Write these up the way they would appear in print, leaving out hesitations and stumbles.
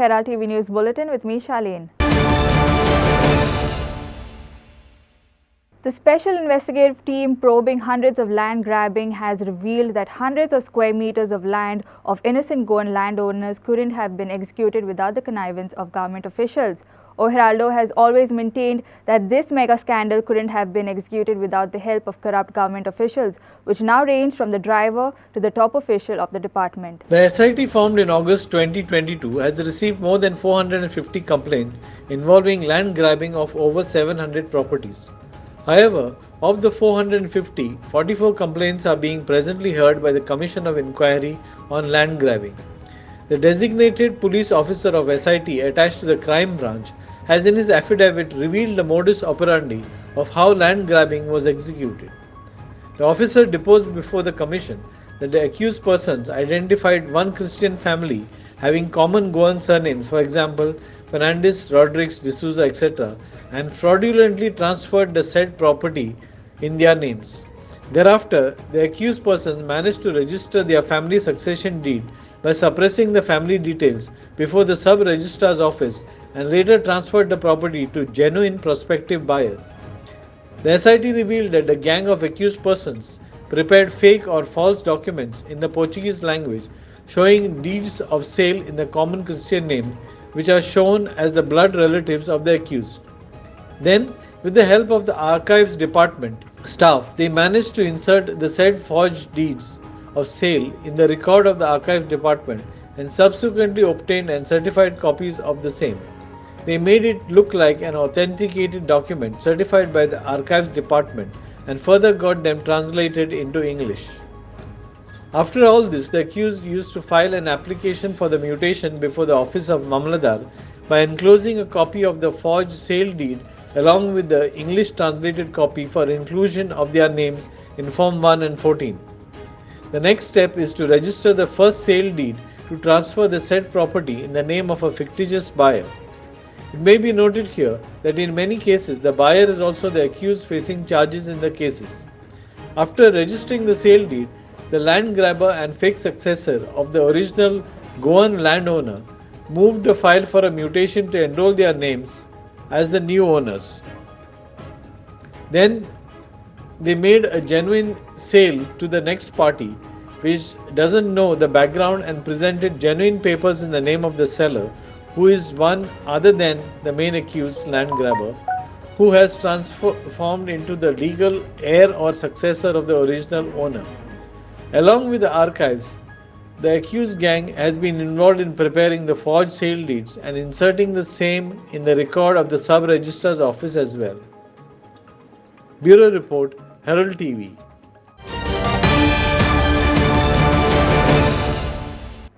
Herald TV News Bulletin with me, Shaleen. The special investigative team probing hundreds of land grabbing has revealed that hundreds of square meters of land of innocent Goan landowners couldn't have been executed without the connivance of government officials. Herald has always maintained that this mega scandal couldn't have been executed without the help of corrupt government officials, which now range from the driver to the top official of the department. The SIT formed in August 2022 has received more than 450 complaints involving land grabbing of over 700 properties. However, of the 450, 44 complaints are being presently heard by the Commission of Inquiry on Land Grabbing. The designated police officer of SIT attached to the crime branch has in his affidavit revealed the modus operandi of how land grabbing was executed. The officer deposed before the commission that the accused persons identified one Christian family having common Goan surnames, for example, Fernandez, Rodriguez, D'Souza, etc., and fraudulently transferred the said property in their names. Thereafter, the accused persons managed to register their family succession deed by suppressing the family details before the sub-registrar's office and later transferred the property to genuine prospective buyers. The SIT revealed that the gang of accused persons prepared fake or false documents in the Portuguese language showing deeds of sale in the common Christian name, which are shown as the blood relatives of the accused. Then, with the help of the archives department staff, they managed to insert the said forged deeds of sale in the record of the archives department and subsequently obtained and certified copies of the same. They made it look like an authenticated document certified by the archives department and further got them translated into English. After all this, the accused used to file an application for the mutation before the office of Mamladar by enclosing a copy of the forged sale deed along with the English translated copy for inclusion of their names in Form 1 and 14. The next step is to register the first sale deed to transfer the said property in the name of a fictitious buyer. It may be noted here that in many cases the buyer is also the accused facing charges in the cases. After registering the sale deed, the land grabber and fake successor of the original Goan landowner moved the file for a mutation to enroll their names as the new owners. Then they made a genuine sale to the next party which doesn't know the background and presented genuine papers in the name of the seller, who is one other than the main accused land grabber, who has transformed into the legal heir or successor of the original owner. Along with the archives, the accused gang has been involved in preparing the forged sale deeds and inserting the same in the record of the sub-registrar's office as well. Bureau Report, Herald TV.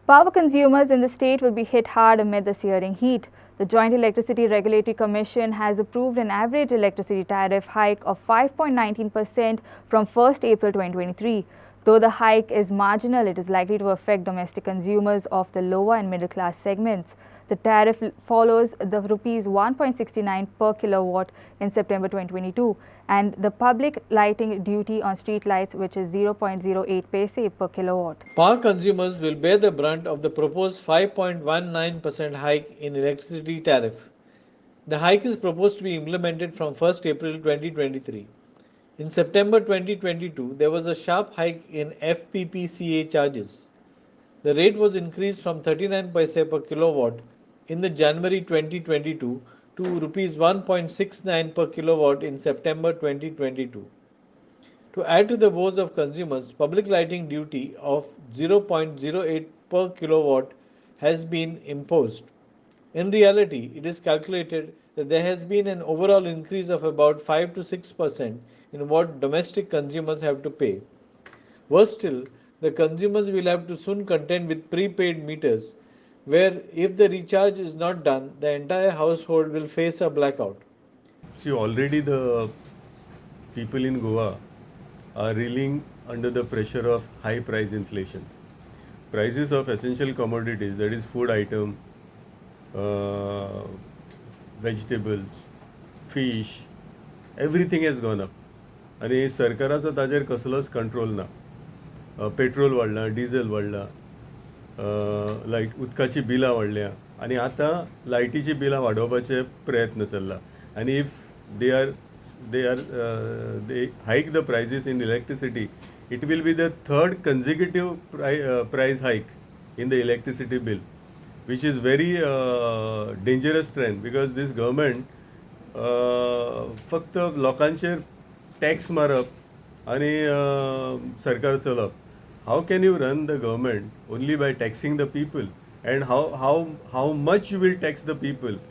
Power consumers in the state will be hit hard amid the searing heat. The Joint Electricity Regulatory Commission has approved an average electricity tariff hike of 5.19% from 1st April 2023. Though the hike is marginal, it is likely to affect domestic consumers of the lower and middle class segments. The tariff follows the Rs 1.69 per kilowatt in September 2022 and the public lighting duty on street lights, which is 0.08 paise per kilowatt. Power consumers will bear the brunt of the proposed 5.19% hike in electricity tariff. The hike is proposed to be implemented from 1st April 2023. In September 2022, there was a sharp hike in FPPCA charges. The rate was increased from 39 paise per kilowatt in the January 2022 to Rs 1.69 per kilowatt in September 2022. To add to the woes of consumers, public lighting duty of 0.08 per kilowatt has been imposed. In reality, it is calculated that there has been an overall increase of about 5 to 6% in what domestic consumers have to pay. Worse still, the consumers will have to soon contend with prepaid meters, where if the recharge is not done, the entire household will face a blackout. See, already the people in Goa are reeling under the pressure of high price inflation. Prices of essential commodities, that is food item, vegetables, fish, everything has gone up. आणि सरकाराचो ताजेर कसलोच control ना. Petrol वाडला, diesel वाडला, लायक उदकाची बिलां वाडल्या. आनी आतां लायटीची बिलां वाडोवपाचे प्रयत्न चल्ला आनी if they hike the prices in electricity, it will be the third consecutive price hike in the electricity bill, which is very dangerous trend, because this government फक्त लोकांचेर टॅक्स मारप आनी सरकार चलप. How can you run the government only by taxing the people, and how much you will tax the people?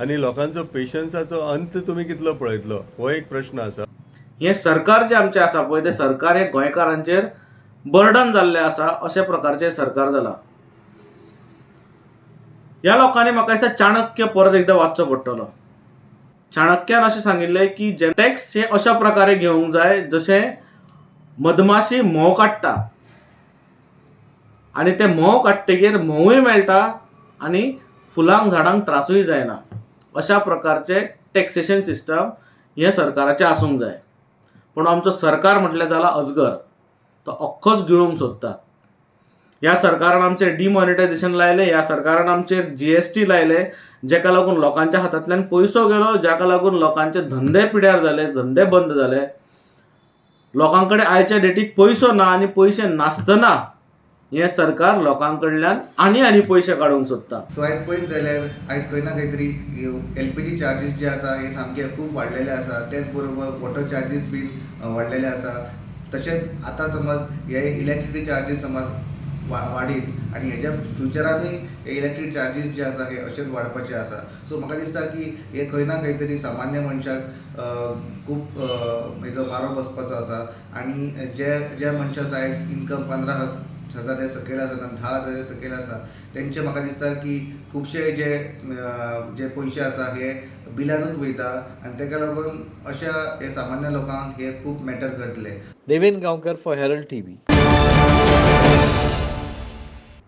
आनी लोकांचो पेशन्साचो अंत तुमी कितलो पळयतलो, हो एक प्रश्न आसा. हे सरकार जे आमचे आसा पळय ते सरकार हे गोंयकारांचेर बर्डन जाल्ले आसा, अशा प्रकारचे सरकार जाला. ह्या लोकांनी म्हाका दिसता चाणक्य परत एकदा वाचचो पडटलो. चाणक्यान अशें सांगिल्लें की जे टॅक्स हे अशा प्रकारे घेवंक जाय जशे मधमाशी म्होंव काडटा आनी ते म्होंव काडटकीर म्होंवूय मेळटा आनी फुलांक झाडांक त्रासूय जायना. अशा प्रकारचे टॅक्सेशन सिस्टम हे सरकाराचे आसूंक जाय. पूण आमचो सरकार म्हटलें जाला अजगर, तो अख्खोच गिळूंक सोदता. ह्या सरकारान आमचेर डिमॉनिटायझेशन लायलें, ह्या सरकारान आमचेर GST लायले, जेका लागून लोकांच्या हातांतल्यान पयसो गेलो, जाका लागून लोकांचे धंदे पिड्यार जाले, धंदे बंद जाले. लोकां कडेन आयच्या डेटीक पयसो ना आनी पयशे नासतना हे सरकार लोकां कडल्यान आनी पयशे काडूंक सोदता. सो आयज पळयत जाल्यार आयज खंय ना खंय तरी LPG चार्जीस जे आसा हे सामके खूब वाडलेले आसा. तेच बरोबर वॉटर चार्जीस बीन वाडलेले आसा. तशेंच आतां समज हे इलेक्ट्रिसिटी चार्जीस समज वाडीत आनी हेज्या फ्युचरानूय हे इलेक्ट्रीक चार्जीस जे आसा हे अशेंच वाडपाचे आसा. सो म्हाका दिसता की हे खंय ना खंय तरी सामान्य मनशाक खूब हेजो मारो बसपाचो आसा. आनी ज्या मनशाचो आयज इन्कम 15,000 सकयल आसा, 10,000 सकयल आसा, तेंचे म्हाका दिसता की खुबशे जे पयशे आसा हे बिलानूच वयता आनी ताका लागून अशा हे सामान्य लोकांक हे खूब मॅटर करतले. Deven Gaonkar for Herald TV.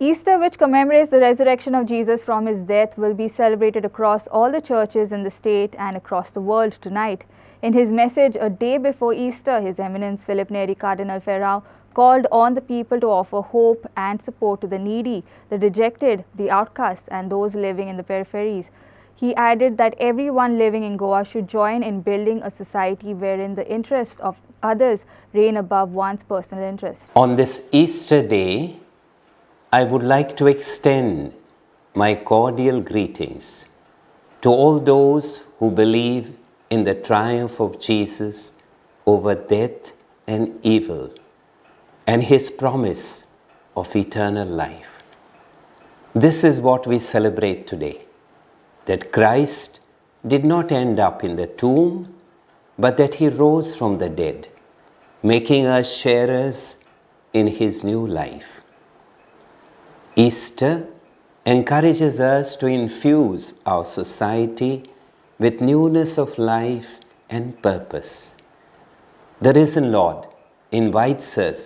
Easter, which commemorates the resurrection of Jesus from his death, will be celebrated across all the churches in the state and across the world tonight. In his message a day before Easter, His Eminence Philip Neri Cardinal Ferrao called on the people to offer hope and support to the needy, the dejected, the outcasts, and those living in the peripheries. He added that everyone living in Goa should join in building a society wherein the interests of others reign above one's personal interests. On this Easter day, I would like to extend my cordial greetings to all those who believe in the triumph of Jesus over death and evil, and his promise of eternal life. This is what we celebrate today, that Christ did not end up in the tomb, but that he rose from the dead, making us sharers in his new life. Easter encourages us to infuse our society with newness of life and purpose. The risen Lord invites us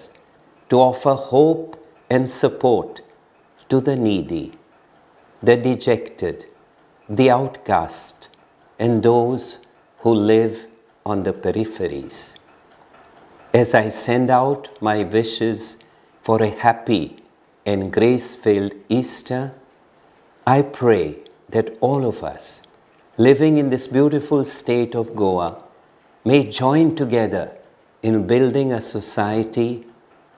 to offer hope and support to the needy, the dejected, the outcast, and those who live on the peripheries. As I send out my wishes for a happy and grace-filled Easter, I pray that all of us living in this beautiful state of Goa may join together in building a society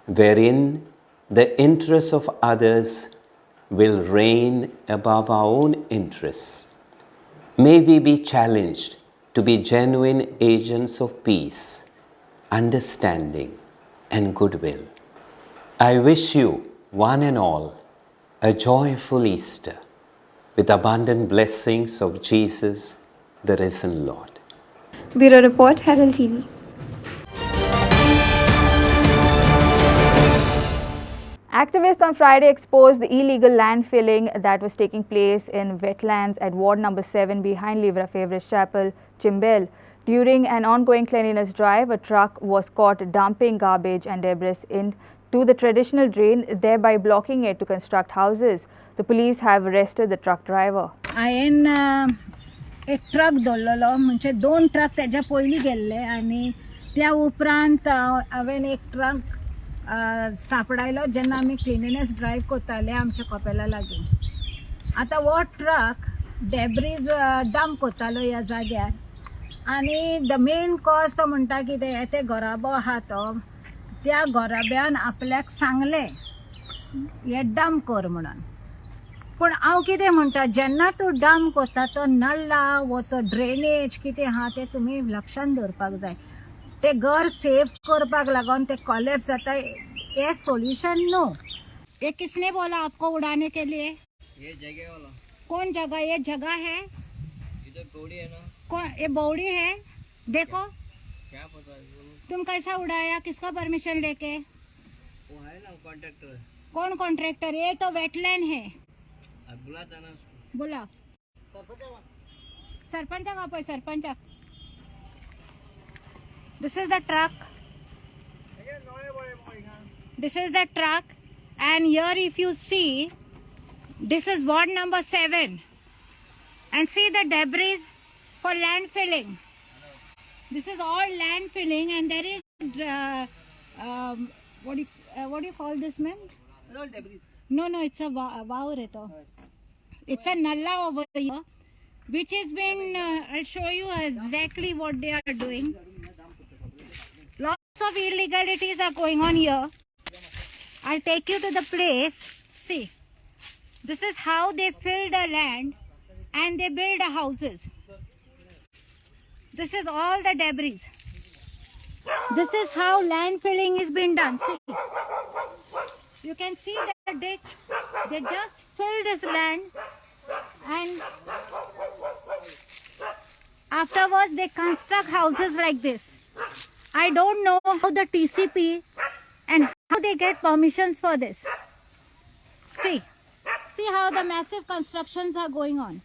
wherein the interests of others will reign above our own interests. May we be challenged to be genuine agents of peace, understanding, and goodwill. I wish you, one and all, a joyful Easter with abundant blessings of Jesus, the risen Lord. Bureau Report, Herald TV. Activists on Friday exposed the illegal landfilling that was taking place in wetlands at Ward Number 7 behind Livra Fevres Chapel, Chimbel. During an ongoing cleanliness drive, a truck was caught dumping garbage and debris into the traditional drain, thereby blocking it to construct houses. The police have arrested the truck driver. हायेन एक truck दवरलेलो, म्हणजे 2 truck त्याच्या पयली गेल्ले आनी त्या उपरांत हांवें एक ट्रक सापडायलो जेन्ना आमी क्लिनलीनेस ड्रायव्ह करताले आमच्या कपेला लागीं. आता वो ट्रक डेब्रीज डंप कोतालो ह्या जाग्यार आनी द मेन कॉज तो म्हणटा कितें ते गराबो आहा तो त्या गराब्यान आपल्याक सांगलें हे डंप कर म्हणून. पूण हांव कितें म्हणटा जेन्ना तूं डंप कोता तो नळा वो तो ड्रेनेज कितें आहा ते तुमी लक्षान दवरपाक जाय. ते घर सेव करपाक लागून ते कॉलेप्स जाता ये सॉल्यूशन नो. ये किसने बोला आपको उड़ाने के लिए? ये जगह वाला. कौन जगह? ये जगह है इधर बौड़ी है ना. कौन? ये बौड़ी है. देखो क्या पता है तुम कैसा उड़ाया, किसका परमिशन लेके? वो है ना कॉन्ट्रैक्टर. कौन कॉन्ट्रैक्टर? ये तो वेटलैंड है. अब बुलाता ना उसको. बोला सरपंच का पळय sarpanch. This is the truck. This is the truck, and here if you see, this is ward number 7, and see the debris for landfilling. This is all landfilling, and there is what do you call this, man? all debris. No, it's a vaur. It's a nalla over here, which has been. I'll show you exactly what they are doing. Lots of illegalities are going on here. I'll take you to the place. See, this is how they fill the land and they build the houses. This is all the debris. This is how land filling is being done. See, you can see the ditch. They just fill this land and afterwards they construct houses like this. I don't know how the TCP and how they get permissions for this. See how the massive constructions are going on.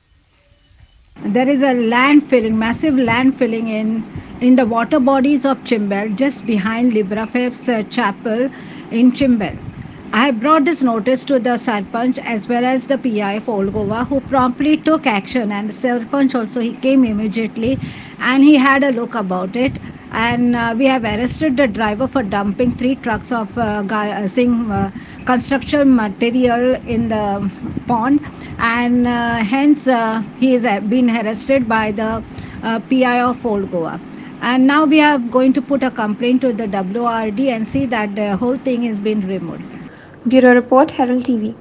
There is a land filling, massive land filling in the water bodies of Chimbel, just behind Librafeb's chapel in Chimbel. I have brought this notice to the Sarpanch as well as the PI for Old Goa, who promptly took action, and the Sarpanch also, he came immediately and he had a look about it, and we have arrested the driver for dumping 3 trucks of construction material in the pond, and hence he is been arrested by the PI of Old Goa. And now we are going to put a complaint to the WRD and see that the whole thing is being removed. Bureau Report, Herald TV.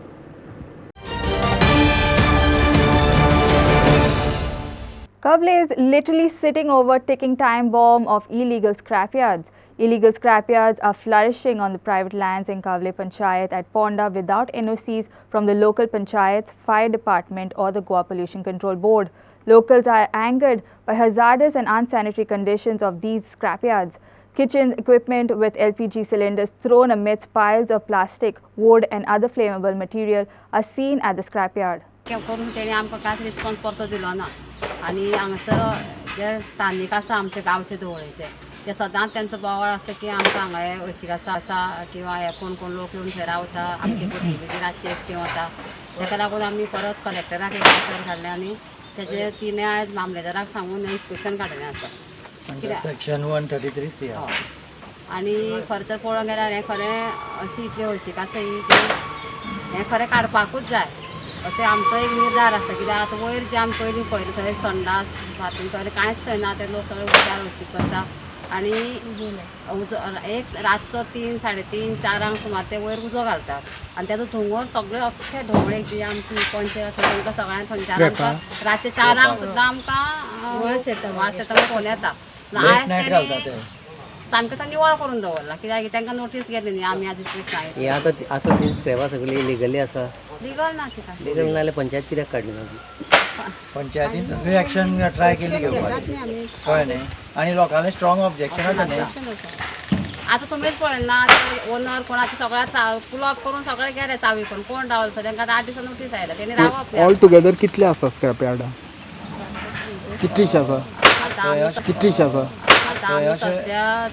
Kavle is literally sitting over ticking time bomb of illegal scrapyards. Illegal scrapyards are flourishing on the private lands in Kavle Panchayat at Ponda without NOCs from the local panchayats, fire department or the Goa Pollution Control Board. Locals are angered by hazardous and unsanitary conditions of these scrapyards. Kitchen equipment with LPG cylinders thrown amidst piles of plastic, wood and other flammable material are seen at the scrapyard. करून तेणी आमकां कांयच response परतो दिलो ना आनी हांगासर जे स्थानीक आसा आमचे गांवचे धवळेचे ते सदांच तेंचो बोवाळ आसता की आमकां हांगा हे हळशीक आसा किंवा हे कोण कोण लोक येवन थंय रावता आमची भुरगीं बी रातची एकठी वता ताका लागून आमी परत कलेक्टराक एक लेटर धाडलें आनी तेजे तिणें आयज मामलेदाराक सांगून इन्स्पेक्शन काडिल्लें आसा सेक्शन 133 सी. आनी खरें तर पळोवंक गेल्यार हें खरें अशी इतली हळशीक आसा ही की हें खरें काडपाकूच जाय अशें आमचो एक निर्धार आसा. कित्याक आतां वयर जे आमी पयलीं पळयलें थंय संडास बाथरूम थंय कांयच थंय ना ते लोक सगळे उजार हळशीक करता आनी एक रातचो 3, 3:30, 4 सुमार ते वयर उजो घालतात आनी तेजो धुंवर सगळे अख्खे ढवळे जी आमची पंचायत तांकां सगळ्यांक थंयच्यान आमकां रातचे 4 सुद्दां आमकां वास येता फोन येता. आयज सामकें तो निवळ करून दवरला कित्याक तांकां नोटीस गेली न्ही आमी आदी हे आतां आसा ती स्क्रॅपां सगळी इलिगली आसा. लिगल ना कित्याक लिगल नाल्यार पंचायत कित्याक काडली ना पंचायतीन सगळी एक्शन ट्राय केली घेवपाची कळ्ळें न्ही आनी लोकांनी स्ट्रॉंग ऑब्जेक्शन आसा न्ही. आतां तुमीच पळयलें ना ओनर कोणाचे सगळ्या पुलअप करून सगळे गेले चावी करून कोण रावलो तांकां 8 दिसां नोटीस आयला तेणी रावप ऑल टुगेदर कितले आसा स्क्रॅप यार्डां कितलीशी आसा सद्या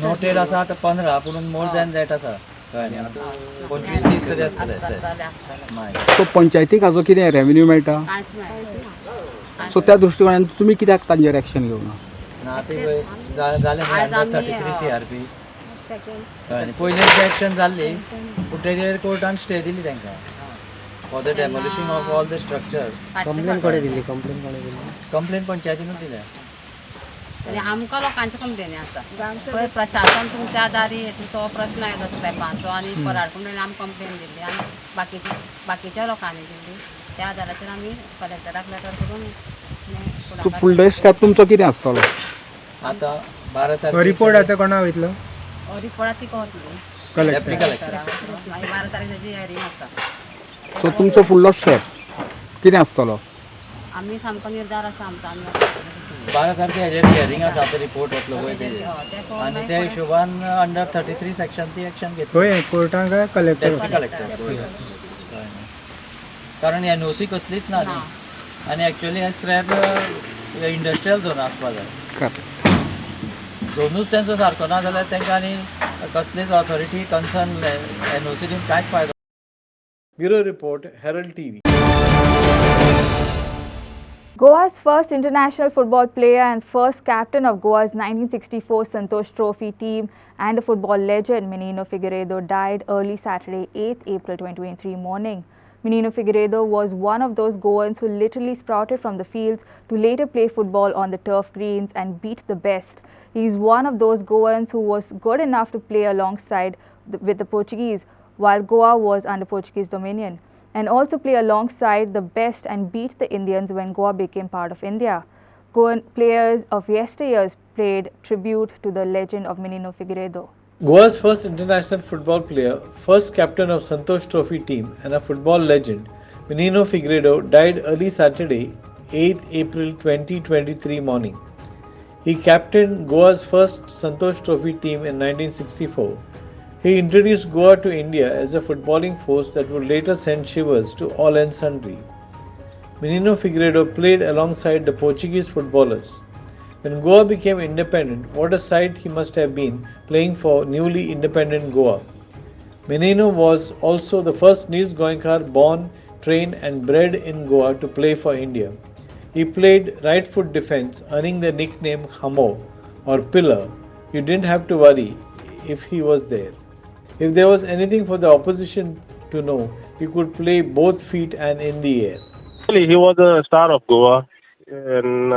नोटेड आसा आतां 15 पूण मोर दॅन दॅट आसा कळ्ळें न्ही. 25-30 तरी आसतले. सो पंचायतीक हाजो कितें रेवेन्यू मेळटा कांयच मेळना. सो त्या दृश्टिकोनान तुमी कित्याक तांचेर एक्शन घेवना? जालें 33 CRP कळ्ळें न्ही. पयलीं एक्शन जाल्ली पूण तेजेर कोर्टान स्टे दिली तांकां for the demolition of all the structures. Complaint कोणे दिली कंप्लेंट Complaint पंचायतीनूच दिल्या. आणि आमकां लोकांचे कंप्लेनी आसा पळय प्रशासन तुमच्या दारी तो प्रश्न आयलो स्लॅबांचो आनी कराडकुंडे आमकां कंप्लेन दिल्ली आनी बाकीच्या लोकांनी दिल्ली त्या आदाराचेर आमी कलेक्टराक लेटर करून फुल डे स्टेप तुमचो कितें आसतलो आता 12 तारखेक रिपोर्ट आता कोणा वयतलो रिपोर्टां ती कोतली कलेक्टर 12 तारखेची हियरींग आसा सो तुमचो फुडलो स्टेप कितें आसतलो आमी सामको निर्धार आसा आमचो 12 तारखेक हेजेर हियरींग आसा ते रिपोर्ट येतलो पळय तेजेर आनी त्या हिशोबान अंडर 33 सेक्शन ती एक्शन घेतली कोर्टान काय कलेक्टर कारण एनओसी कसलीच ना आनी एक्चुअली हे स्क्रॅप इंडस्ट्रियल झोन आसपा जाय झोनूच तेंचो सारको ना जाल्यार तेंकां आनी कसलीच ऑथॉरिटी कन्सर्न एनओसी दिवन कांयच फायदो. Bureau Report, Herald TV. Goa's first international football player and first captain of Goa's 1964 Santosh Trophy team and a football legend, Menino Figueiredo, died early Saturday, 8th April 2023 morning. Menino Figueiredo was one of those Goans who literally sprouted from the fields to later play football on the turf greens and beat the best. He is one of those Goans who was good enough to play alongside with the Portuguese while Goa was under Portuguese dominion, and also play alongside the best and beat the Indians when Goa became part of India. Goan players of yesteryears paid tribute to the legend of Menino Figueiredo. Goa's first international football player, first captain of Santosh Trophy team and a football legend, Menino Figueiredo died early Saturday, 8th April 2023 morning. He captained Goa's first Santosh Trophy team in 1964. He introduced Goa to India as a footballing force that would later send shivers to all and sundry. Menino Figueiredo played alongside the Portuguese footballers. When Goa became independent, what a sight he must have been playing for newly independent Goa. Menino was also the first Nis Goenkar born, trained and bred in Goa to play for India. He played right foot defense, earning the nickname Hamo or Pillar. You didn't have to worry if he was there. If there was anything for the opposition to know, he could play both feet and in the air. He was a star of Goa and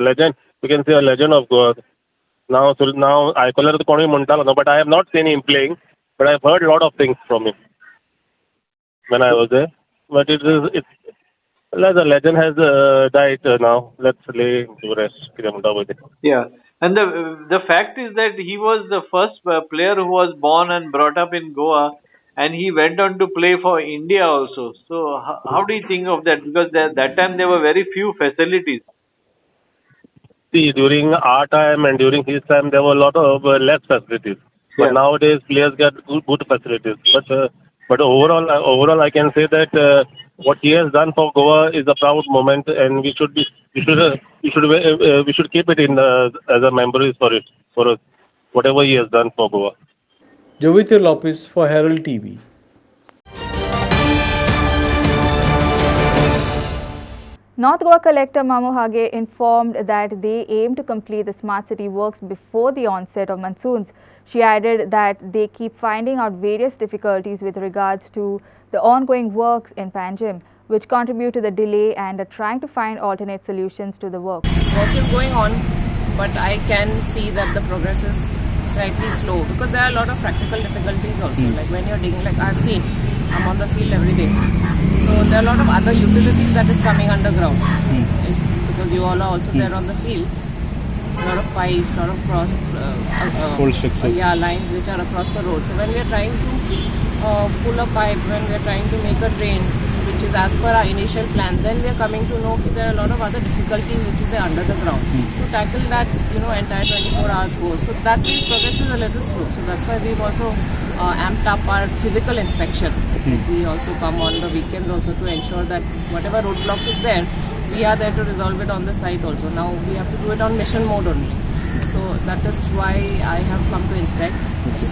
legend. We can say a legend of Goa. Now I call it Koni Montala, but I have not seen him playing. But I've heard a lot of things from him when I was there. But the legend has died now. Let's lay to rest. Yeah. And the fact is that he was the first player who was born and brought up in Goa, and he went on to play for India also. So how do you think of that? Because that time there were very few facilities. See, during our time and during his time, there were a lot of less facilities. But nowadays, players get good facilities. But overall, I can say that what he has done for Goa is a proud moment, and we should keep it in as a memory for whatever he has done for Goa. Jovito Lopez for Herald TV. North Goa Collector Mamu Hage informed that they aim to complete the smart city works before the onset of monsoons. She added that they keep finding out various difficulties with regards to the ongoing works in Panjim, which contribute to the delay, and are trying to find alternate solutions to the work. Work is going on, but I can see that the progress is slightly slow because there are a lot of practical difficulties also. Like when you're digging, like I've seen, I'm on the field every day. So there are a lot of other utilities that is coming underground because you all are also there on the field. A lot of pipes, a lot of lines which are across the road. So when we are trying to pull a pipe, when we are trying to make a drain, which is as per our initial plan, then we are coming to know that there are a lot of other difficulties which is there under the ground. To tackle that, entire 24 hours goes. So that progress is a little slow. So that's why we've also amped up our physical inspection. We also come on the weekends also to ensure that whatever roadblock is there, we are there to resolve it on the site also. Now we have to do it on mission mode only. So that is why I have come to inspect.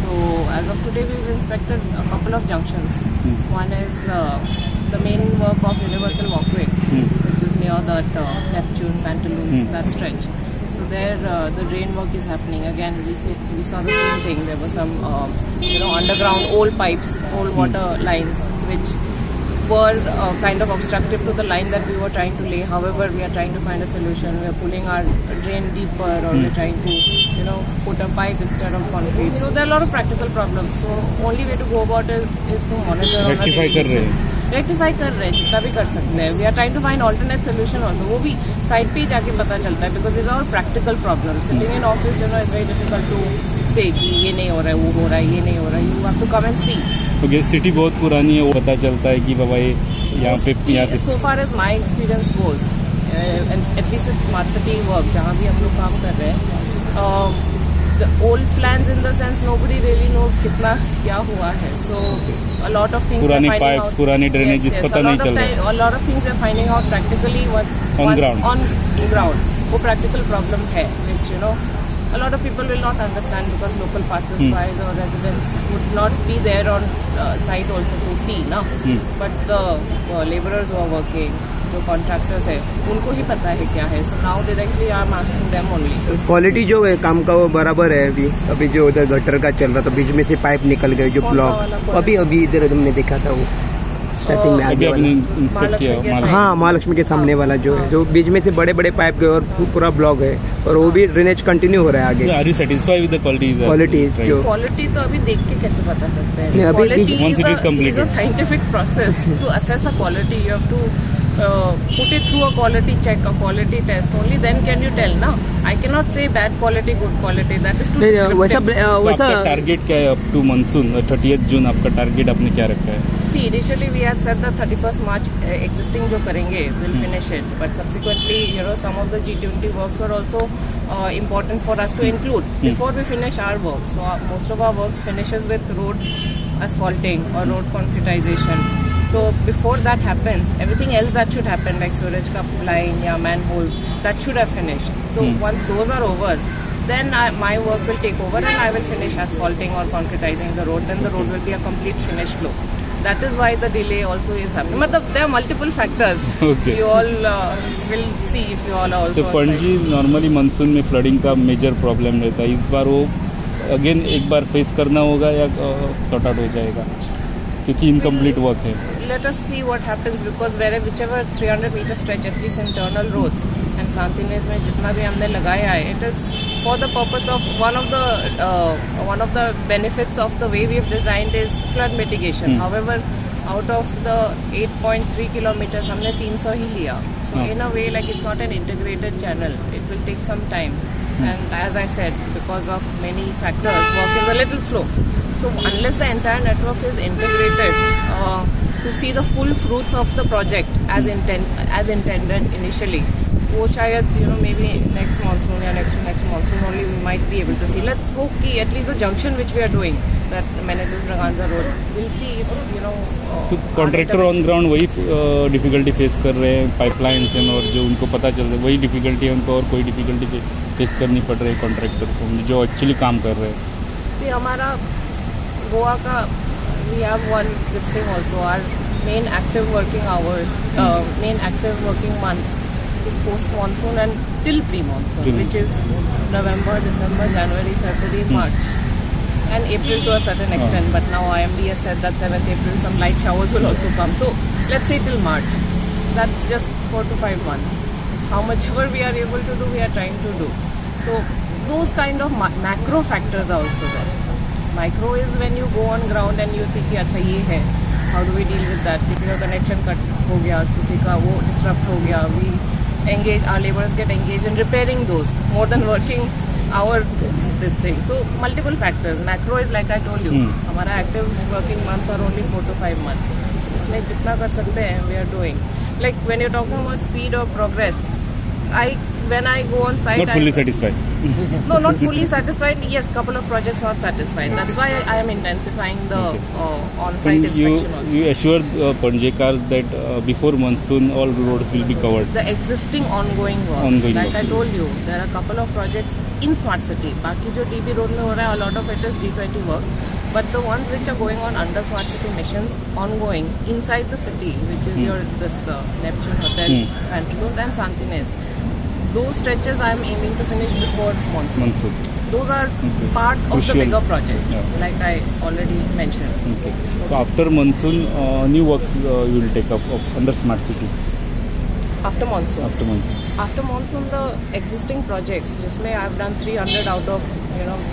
So as of today, we've inspected a couple of junctions. One is the main work of Universal Walkway, which is near that Neptune, Pantaloons, that stretch. So there the drain work is happening. Again, we saw the same thing. There were some underground old pipes, old water lines, which were kind of obstructive to the line that we were trying to lay. However, we are trying to find a solution. We are pulling our drain deeper, or we are trying to, put a pipe instead of concrete. So there are a lot of practical problems. So only way to go about it is to monitor on a daily basis. Rectify कर रहे हैं जितना भी कर सकते हैं. We are trying to find alternate solution also. वो भी साइड पे ही जाके पता चलता है, because this are practical problem. Sitting in office is very difficult to say कि ये नहीं हो रहा है, वो हो रहा है, ये नहीं हो रहा है. You have to come and see. Okay, city बहुत पुरानी है, वो पता चलता है कि बाबा ये यहाँ पे. So far as my experience goes, at least with smart city work जहाँ भी हम लोग काम कर रहे हैं, the old plans in the sense nobody really knows कितना क्या हुआ है. So a lot of things पुरानी we are finding pipes, out. पुरानी drainages पता नहीं चल रहा. A lot of things we are finding out practically on ground. On ground. वो practical problem है, which a lot of people will not understand because local passers-by or residents would not be there on site also to see, na. But the laborers who are working, जो contractors है, उनको ही पता है क्या है. So now directly I am asking them only. Quality जो है काम का वो बराबर है. अभी जो उधर गटर का चल रहा था, बीच में से पाइप निकल गए जो ब्लॉक, अभी इधर हमने देखा था वो स्टार्टिंग में आगे वाला. हाँ, महालक्ष्मी के सामने वाला जो है, जो बीच में से बड़े बड़े पाइप गए और पूरा ब्लॉक है, और वो भी ड्रेनेज कंटिन्यू हो रहा है आगे. Are you satisfied with the quality तो अभी देख के कैसे बता सकते हैं. Quality is a scientific process. To assess a quality you have to put it through a quality check, a quality test. Only then can you tell, na. I cannot say bad quality, good quality. That is too descriptive. आपका target क्या है up to monsoon 30th जून? आपका target आपने क्या रखा है? See, initially we had said that 31st March existing जो करेंगे will finish it, but subsequently some of the G20 works were also important for us to include before we finish our work. So most of our works finishes with road asphalting or road concretization. So before that happens, everything else that should happen, like sewage ka line ya manholes, that should have finished. So once those are over, then my work will take over and I will finish asphalting or concretizing the road. Then the road will be a complete finished flow. That is why the delay also is happening. But there are multiple factors. Okay. You all will see if you all are also. तो Panaji normally monsoon में flooding का major problem रहता है. इस बार वो again एक बार face करना होगा या सॉर्ट आउट हो जाएगा, क्योंकि इनकम्प्लीट वर्क है. Let us see what happens, because whichever 300 meter stretch, at least internal roads and Santinez में जितना भी हमने लगाया है, it is for the purpose of one of the benefits of the way we have designed is flood mitigation. However, out of the 8.3 kilometers हमने 300 ही लिया. So in a way, like, it's not an integrated channel. It will take some time. And as I said, because of many factors, work is a little slow. So unless the entire network is integrated to see the full fruits of the project as intended initially, वो शायद maybe next monsoon या next monsoon only we might be able to see. Let's hope कि at least the junction which we are doing, that Meneses-Braganza road, we'll see if So contractor on ground वही difficulty face कर रहे हैं, pipelines हैं, और जो उनको पता चल रहा है वही डिफिकल्टी है उनको, और कोई डिफिकल्टी फेस करनी पड़ रही है कॉन्ट्रैक्टर को जो एक्चुअली काम कर रहे हैं. See, हमारा गोवा का we have this thing also. Our main active working hours, main active working months is post-monsoon and till pre-monsoon, which is November, December, January, February, March, and April to a certain extent. But now IMD has said that 7th April some light showers will also come. So let's say till March. That's just 4 to 5 months. How much ever we are able to do, we are trying to do. So those kind of macro factors are also there. Micro is when you go on ground and you see कि अच्छा ये है, how do we deal with that? किसी का connection cut हो गया, किसी का वो disrupt हो गया, we engage, our laborers get engaged in repairing those more than working our this thing. So multiple factors. Macro is like I told you, हमारा active working months are only 4 to 5 months. उसमें जितना कर सकते हैं we are doing. Like when you're talking about speed or progress, when I go on site, not fully satisfied. No, not fully satisfied. Yes, couple of projects not satisfied. That's why I am intensifying the on-site inspection also. You assured Panjekars that before monsoon all roads will be covered. The existing ongoing works. Like I told you, there are a couple of projects in Smart City. बाकी जो DB road में हो रहा है, a lot of it is G20 works. But the ones which are going on under Smart City missions, ongoing inside the city, which is this Neptune Hotel, Pantaloons and Santinez, those stretches I am aiming to finish before monsoon. Those are part of Crucial. the bigger project, Yeah. like I already mentioned. Okay. So after monsoon, new works you will take up under smart city. After monsoon. After monsoon. After monsoon, the existing projects, जिसमें I have done 300 out of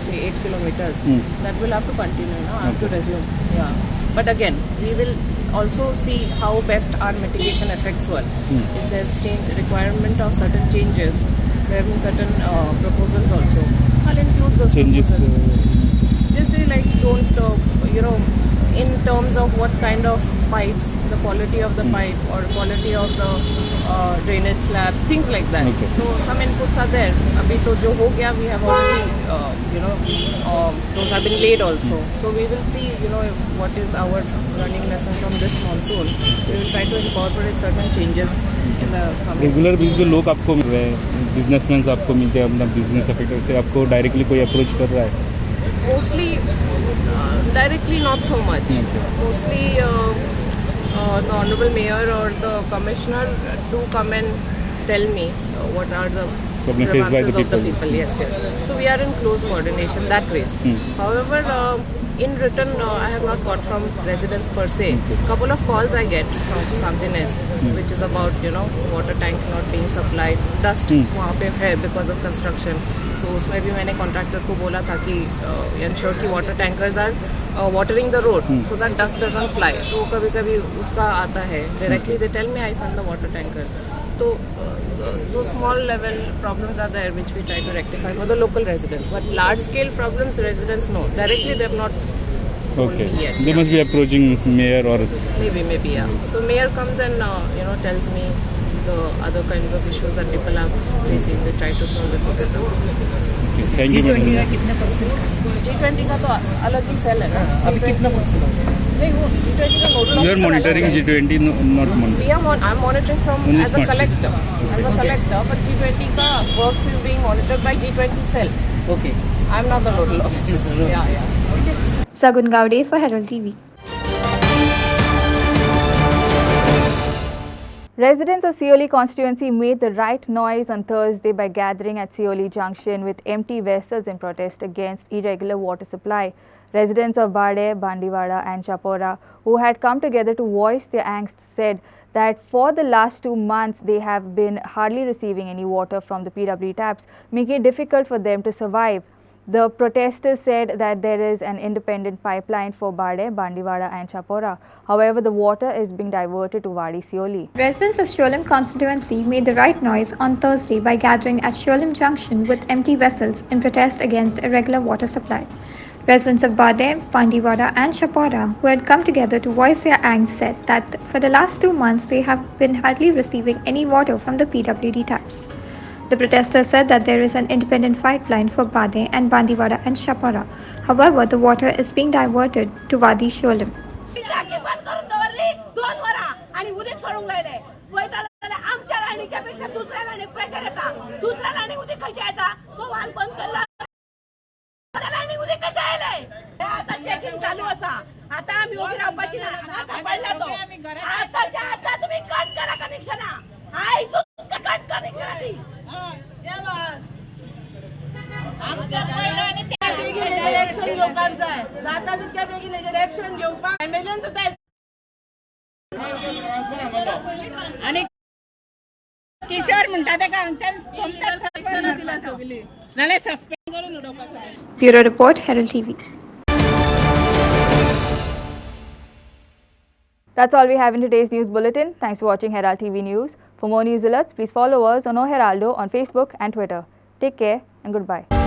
say 8 kilometers, that will have to continue. I have to resume. Yeah. But again, we will also see how best our mitigation effects were. If there's requirement of certain changes, there have been certain proposals also. I'll include those Changes. proposals. Just say like don't in terms of what kind of pipes, the quality of the pipe or quality of the drainage slabs, things like that. Okay. So some inputs are there. Abhi to jo ho gaya, we have already those have been laid also. So we will see what is our learning lesson from this monsoon. We will try to incorporate certain changes in the coming. Regular basis पे लोग आपको मिल रहे हैं, businessman आपको मिलते हैं, अपना business affect से आपको डायरेक्टली कोई अप्रोच कर रहा है? Mostly directly not so much. Mostly the honorable mayor or the commissioner do come and tell me what are the grievances of the people. Yes. So we are in close coordination that ways. However, in return, I have not got from residents per se. Couple of calls I get from something else, which is about water tank not being supplied, dust वहाँ पे है because of construction. So उसमें भी मैंने contractor को बोला था कि ensure कि water tankers are watering the road so that dust doesn't fly. तो कभी-कभी उसका आता है. Directly they tell me I send the water tanker. So those small level problems are there which we try to rectify for the local residents. But large scale problems residents know. Directly they have not told me yet. They must be approaching mayor or maybe yeah. So mayor comes and tells me the other kinds of issues that people are facing. They try to solve it together. Okay, thank you. G20 का कितने %? G20 का तो अलग ही cell है ना. अभी कितना %? नहीं वो G20 का nodal. You are monitoring G20, not monitoring. I'm monitoring from as a collector. As a collector, but G20 का works is being monitored by G20 cell. Okay. I'm not the nodal officer. Yeah. Sagun Gaude for Herald TV. Residents of Seoli constituency made the right noise on Thursday by gathering at Seoli Junction with empty vessels in protest against irregular water supply. Residents of Bade, Bandiwada and Chapora, who had come together to voice their angst, said that for the last 2 months they have been hardly receiving any water from the PWD taps, making it difficult for them to survive. The protesters said that there is an independent pipeline for Bade, Bandiwada and Chapora. However, the water is being diverted to Wadi Seoli. Residents of Sholam constituency made the right noise on Thursday by gathering at Sholam Junction with empty vessels in protest against irregular water supply. Residents of Bade, Bandiwada and Chapora, who had come together to voice their angst, said that for the last 2 months they have been hardly receiving any water from the PWD taps. The protesters said that there is an independent pipeline for Bade and Bandiwada and Chapora. However, the water is being diverted to Wadi Sholam. आणि किशोर म्हणता तेका नाले suspend करून उडोवपाक. Bureau Report, Herald TV. That's all we have in today's news bulletin. Thanks for watching Herald TV News. For more news alerts, please follow us on O Heraldo on Facebook and Twitter. Take care and goodbye.